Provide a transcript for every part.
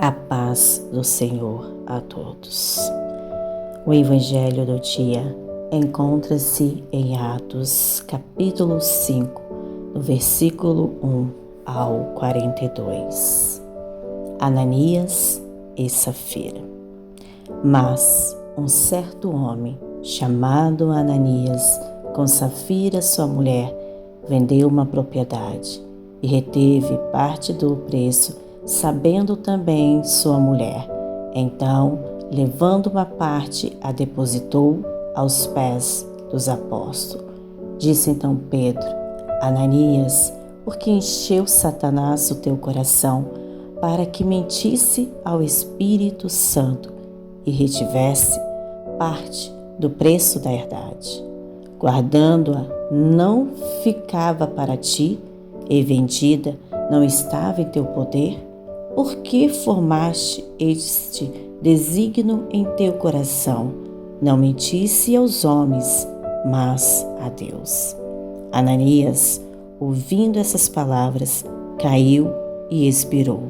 A paz do Senhor a todos. O Evangelho do dia encontra-se em Atos, capítulo 5, no versículo 1 ao 42. Ananias e Safira. Mas um certo homem, chamado Ananias, com Safira sua mulher, vendeu uma propriedade e reteve parte do preço, sabendo também sua mulher. Então, levando uma parte, a depositou aos pés dos apóstolos. Disse então Pedro: Ananias, por que encheu Satanás o teu coração, para que mentisse ao Espírito Santo e retivesse parte do preço da herdade? Guardando-a, não ficava para ti, e vendida, não estava em teu poder? Por que formaste este desígnio em teu coração? Não mentisse aos homens, mas a Deus. Ananias, ouvindo essas palavras, caiu e expirou.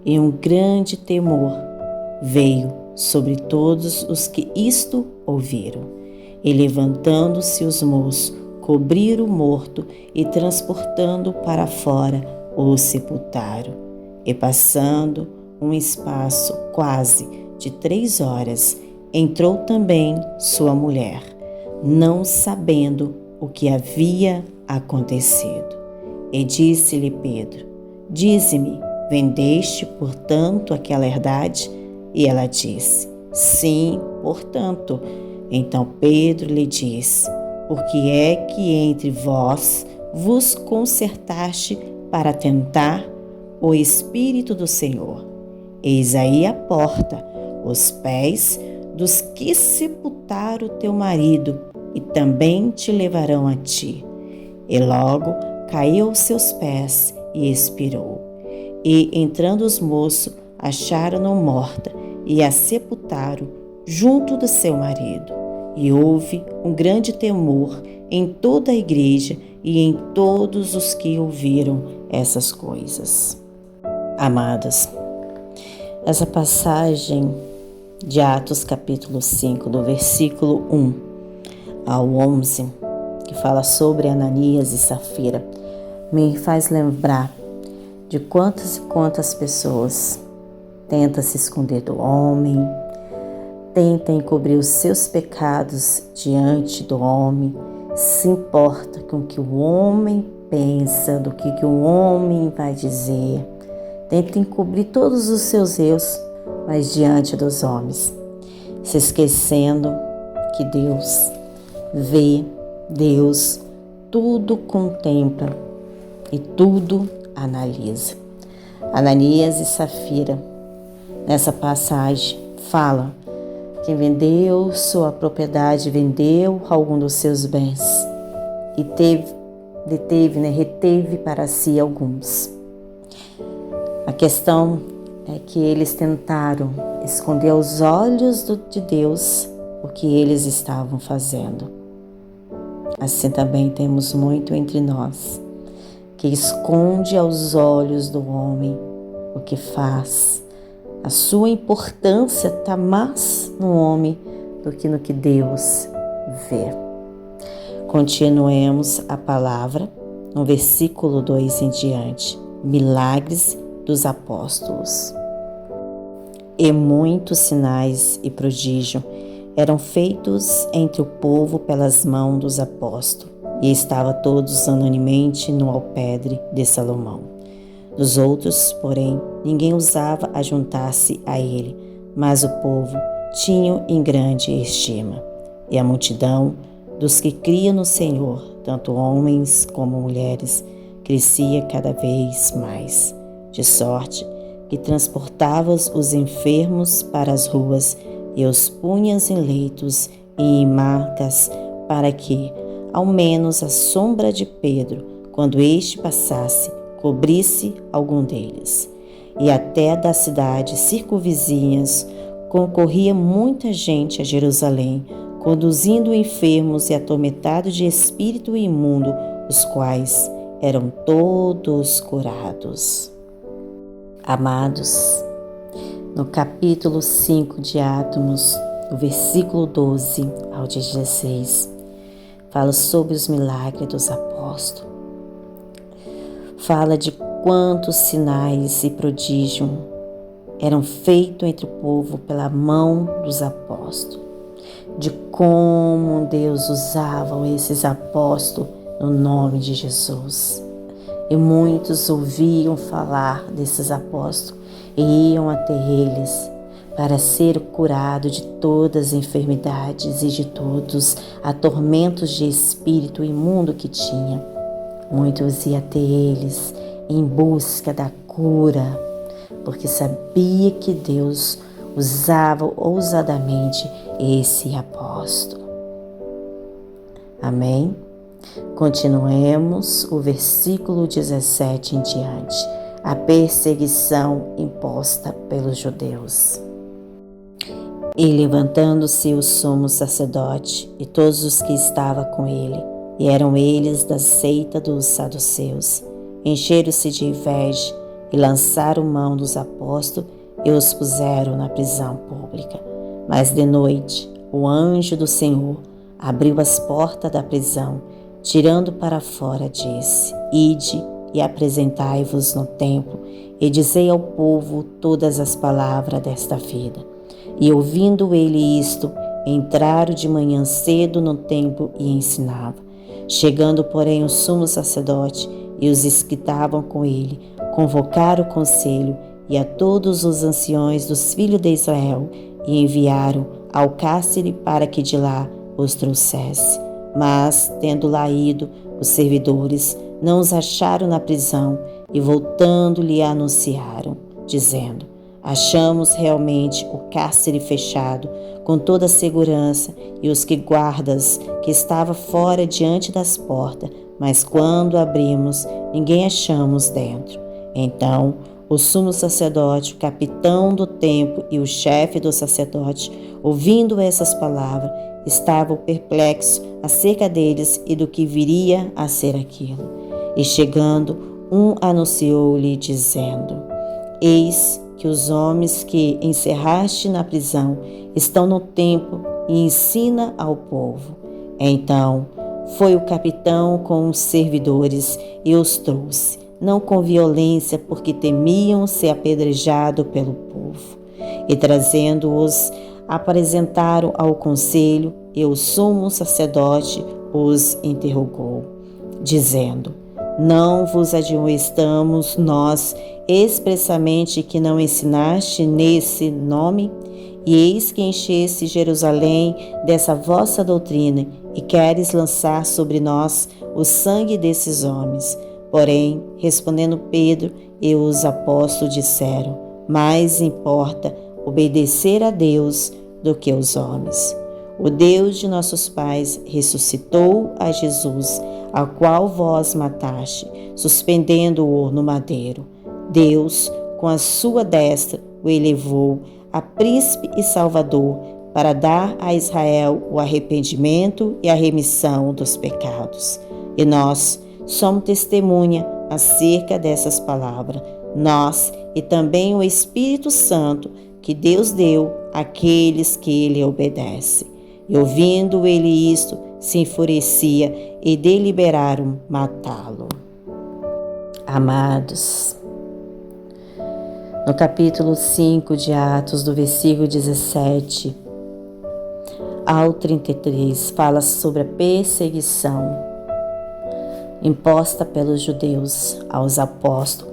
E um grande temor veio sobre todos os que isto ouviram. E levantando-se os moços, cobriram o morto e transportando para fora o sepultaram. E passando um espaço quase de 3 horas, entrou também sua mulher, não sabendo o que havia acontecido. E disse-lhe Pedro: Dize-me, vendeste, portanto, aquela herdade? E ela disse: Sim, portanto. Então Pedro lhe disse: Por que é que entre vós vos concertaste para tentar o Espírito do Senhor? Eis aí a porta, os pés dos que sepultaram teu marido, e também te levarão a ti. E logo caiu aos seus pés e expirou. E entrando os moços, acharam-na morta e a sepultaram junto do seu marido. E houve um grande temor em toda a igreja e em todos os que ouviram essas coisas. Amados, essa passagem de Atos capítulo 5, do versículo 1 ao 11, que fala sobre Ananias e Safira, me faz lembrar de quantas e quantas pessoas tentam se esconder do homem, tentam encobrir os seus pecados diante do homem, se importa com o que o homem pensa, do que o homem vai dizer, tenta encobrir todos os seus erros, mas diante dos homens, se esquecendo que Deus vê, Deus tudo contempla e tudo analisa. Ananias e Safira, nessa passagem, fala que vendeu sua propriedade, vendeu algum dos seus bens e reteve para si alguns. A questão é que eles tentaram esconder aos olhos de Deus o que eles estavam fazendo. Assim também temos muito entre nós, que esconde aos olhos do homem o que faz. A sua importância está mais no homem do que no que Deus vê. Continuemos a palavra no versículo 2 em diante. Milagres dos apóstolos. E muitos sinais e prodígios eram feitos entre o povo pelas mãos dos apóstolos, e estavam todos unanimemente no alpendre de Salomão. Dos outros, porém, ninguém ousava ajuntar-se a ele, mas o povo tinha em grande estima. E a multidão dos que criam no Senhor, tanto homens como mulheres, crescia cada vez mais, de sorte que transportavas os enfermos para as ruas e os punhas em leitos e em macas, para que, ao menos a sombra de Pedro, quando este passasse, cobrisse algum deles. E até das cidades circunvizinhas concorria muita gente a Jerusalém, conduzindo enfermos e atormentados de espírito imundo, os quais eram todos curados. Amados, no capítulo 5 de Atos, do versículo 12 ao 16, fala sobre os milagres dos apóstolos. Fala de quantos sinais e prodígios eram feitos entre o povo pela mão dos apóstolos, de como Deus usava esses apóstolos no nome de Jesus. E muitos ouviam falar desses apóstolos e iam até eles para ser curado de todas as enfermidades e de todos atormentos de espírito imundo que tinha. Muitos iam até eles em busca da cura, porque sabia que Deus usava ousadamente esse apóstolo. Amém? Continuemos o versículo 17 em diante. A perseguição imposta pelos judeus. E levantando-se o sumo sacerdote e todos os que estavam com ele, e eram eles da seita dos saduceus, encheram-se de inveja e lançaram mão dos apóstolos e os puseram na prisão pública. Mas de noite o anjo do Senhor abriu as portas da prisão, tirando para fora, disse: Ide e apresentai-vos no templo, e dizei ao povo todas as palavras desta vida. E ouvindo ele isto, entraram de manhã cedo no templo e ensinava. Chegando, porém, o sumo sacerdote e os que estavam com ele, convocaram o conselho e a todos os anciões dos filhos de Israel, e enviaram ao cárcere para que de lá os trouxesse. Mas, tendo lá ido, os servidores não os acharam na prisão, e voltando-lhe anunciaram, dizendo: Achamos realmente o cárcere fechado, com toda a segurança, e os que guardas que estavam fora diante das portas, mas quando abrimos, ninguém achamos dentro. Então, o sumo sacerdote, o capitão do templo e o chefe do sacerdote, ouvindo essas palavras, estavam perplexos acerca deles e do que viria a ser aquilo. E chegando, um anunciou-lhe, dizendo: Eis que os homens que encerraste na prisão estão no templo e ensina ao povo. Então foi o capitão com os servidores e os trouxe, não com violência, porque temiam ser apedrejados pelo povo. E trazendo-os, apresentaram ao conselho, e o sumo sacerdote os interrogou, dizendo: Não vos admoestamos nós expressamente que não ensinaste nesse nome? E eis que encheste Jerusalém dessa vossa doutrina, e queres lançar sobre nós o sangue desses homens. Porém, respondendo Pedro e os apóstolos disseram: Mais importa obedecer a Deus do que aos homens. O Deus de nossos pais ressuscitou a Jesus, ao qual vós mataste, suspendendo-o no madeiro. Deus, com a sua destra, o elevou a príncipe e salvador, para dar a Israel o arrependimento e a remissão dos pecados. E nós somos testemunha acerca dessas palavras, nós e também o Espírito Santo que Deus deu àqueles que ele obedece. E ouvindo ele isto, se enfurecia e deliberaram matá-lo. Amados, no capítulo 5 de Atos, do versículo 17 ao 33, fala sobre a perseguição imposta pelos judeus aos apóstolos,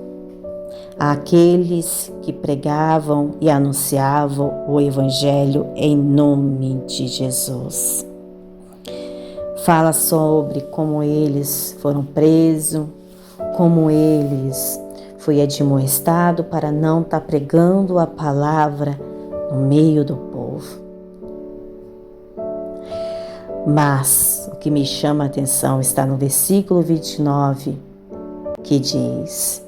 àqueles que pregavam e anunciavam o Evangelho em nome de Jesus. Fala sobre como eles foram presos, como eles foi admoestado para não estar pregando a palavra no meio do povo. Mas o que me chama a atenção está no versículo 29, que diz: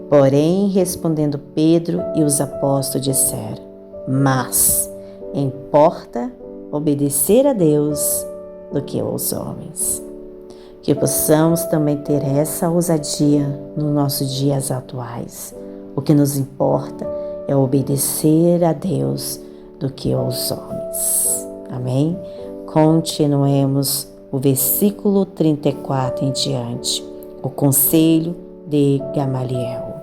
Porém, respondendo Pedro e os apóstolos disseram: Mas importa obedecer a Deus do que aos homens. Que possamos também ter essa ousadia nos nossos dias atuais. O que nos importa é obedecer a Deus do que aos homens. Amém? Continuemos o versículo 34 em diante. O conselho de Gamaliel.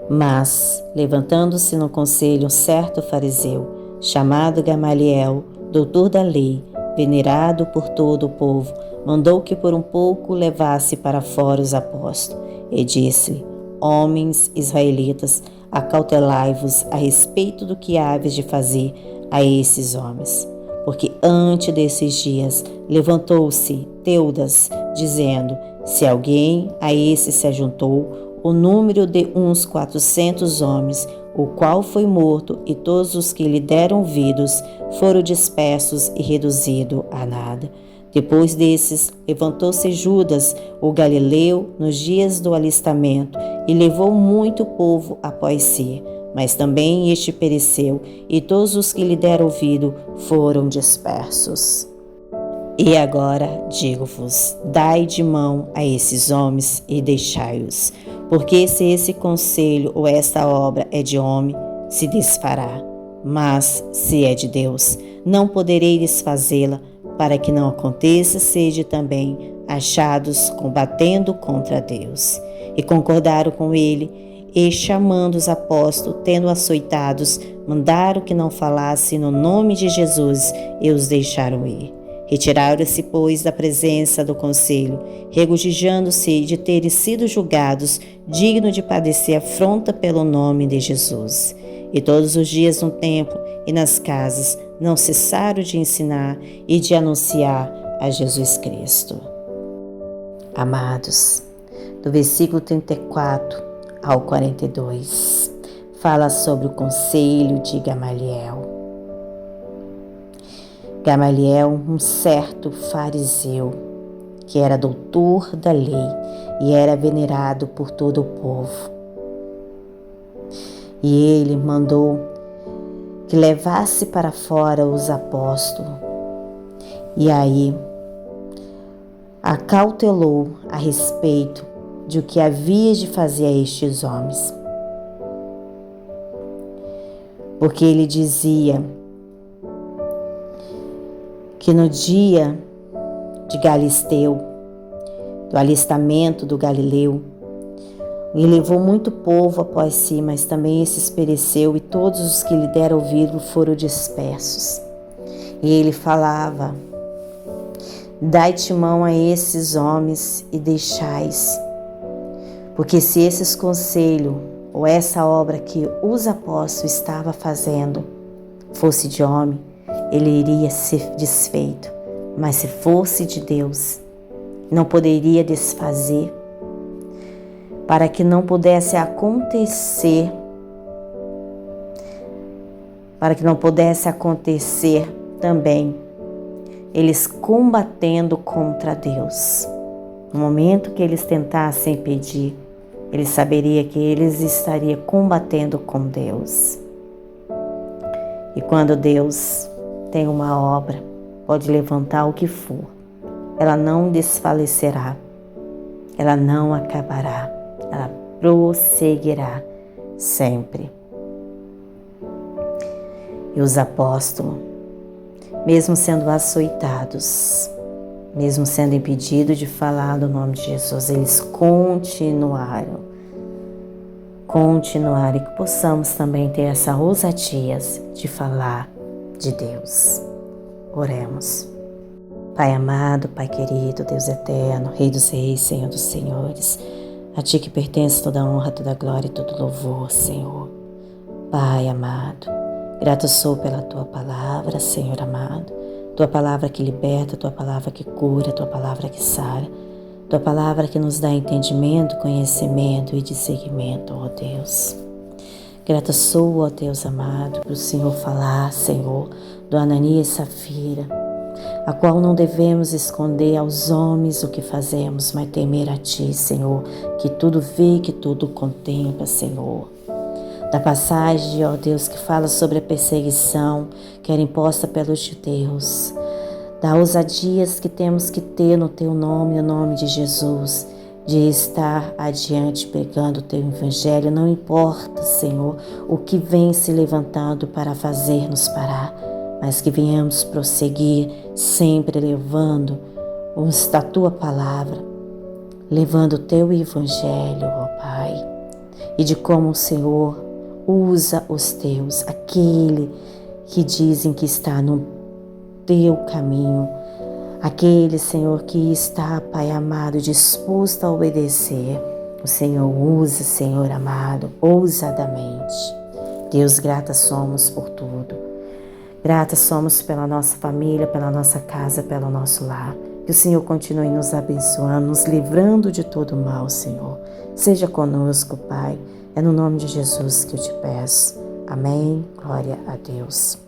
Mas, levantando-se no conselho um certo fariseu, chamado Gamaliel, doutor da lei, venerado por todo o povo, mandou que por um pouco levasse para fora os apóstolos, e disse: Homens israelitas, acautelai-vos a respeito do que haveis de fazer a esses homens. Porque antes desses dias levantou-se Teudas, dizendo: Se alguém a esse se ajuntou, o número de uns 400 homens, o qual foi morto, e todos os que lhe deram ouvidos foram dispersos e reduzidos a nada. Depois desses, levantou-se Judas, o galileu, nos dias do alistamento, e levou muito povo após si. Mas também este pereceu, e todos os que lhe deram ouvido foram dispersos. E agora digo-vos: dai de mão a esses homens e deixai-os, porque se esse conselho ou esta obra é de homem, se desfará. Mas, se é de Deus, não poderei desfazê-la, para que não aconteça sede também achados combatendo contra Deus. E concordaram com ele, e chamando os apóstolos, tendo açoitados, mandaram que não falassem no nome de Jesus, e os deixaram ir. Retiraram-se, pois, da presença do conselho, regozijando-se de terem sido julgados dignos de padecer afronta pelo nome de Jesus. E todos os dias no templo e nas casas não cessaram de ensinar e de anunciar a Jesus Cristo. Amados, do versículo 34 ao 42, fala sobre o conselho de Gamaliel. Gamaliel, um certo fariseu, que era doutor da lei e era venerado por todo o povo. E ele mandou que levasse para fora os apóstolos. E aí acautelou a respeito de o que havia de fazer a estes homens. Porque ele dizia que no dia de Galisteu, do alistamento do Galileu, ele levou muito povo após si, mas também esses pereceu, e todos os que lhe deram ouvido foram dispersos. E ele falava: dai-te mão a esses homens e deixais, porque se esses conselhos ou essa obra que os apóstolos estavam fazendo fosse de homem, ele iria ser desfeito, mas se fosse de Deus, não poderia desfazer, para que não pudesse acontecer, também eles combatendo contra Deus. No momento que eles tentassem impedir, ele saberia que eles estariam combatendo com Deus. E quando Deus tem uma obra, pode levantar o que for, ela não desfalecerá, ela não acabará, ela prosseguirá sempre. E os apóstolos, mesmo sendo açoitados, mesmo sendo impedidos de falar do nome de Jesus, eles continuaram, e que possamos também ter essa ousadia de falar de Deus. Oremos. Pai amado, Pai querido, Deus eterno, Rei dos reis, Senhor dos senhores, a Ti que pertence toda a honra, toda a glória e todo louvor, Senhor. Pai amado, grato sou pela Tua palavra, Senhor amado, Tua palavra que liberta, Tua palavra que cura, Tua palavra que sara, Tua palavra que nos dá entendimento, conhecimento e discernimento, ó Deus. Grata sou, ó Deus amado, para o Senhor falar, Senhor, do Ananias e Safira, a qual não devemos esconder aos homens o que fazemos, mas temer a Ti, Senhor, que tudo vê, que tudo contempla, Senhor. Da passagem, ó Deus, que fala sobre a perseguição que era imposta pelos judeus, da ousadias que temos que ter no Teu nome, no nome de Jesus, de estar adiante pregando o teu evangelho. Não importa, Senhor, o que vem se levantando para fazer-nos parar, mas que venhamos prosseguir sempre levando a tua palavra, levando o teu evangelho, ó Pai, e de como o Senhor usa os teus, aquele que dizem que está no teu caminho, aquele, Senhor, que está, Pai amado, disposto a obedecer. O Senhor usa, Senhor amado, ousadamente. Deus, grata somos por tudo. Grata somos pela nossa família, pela nossa casa, pelo nosso lar. Que o Senhor continue nos abençoando, nos livrando de todo mal, Senhor. Seja conosco, Pai. É no nome de Jesus que eu te peço. Amém. Glória a Deus.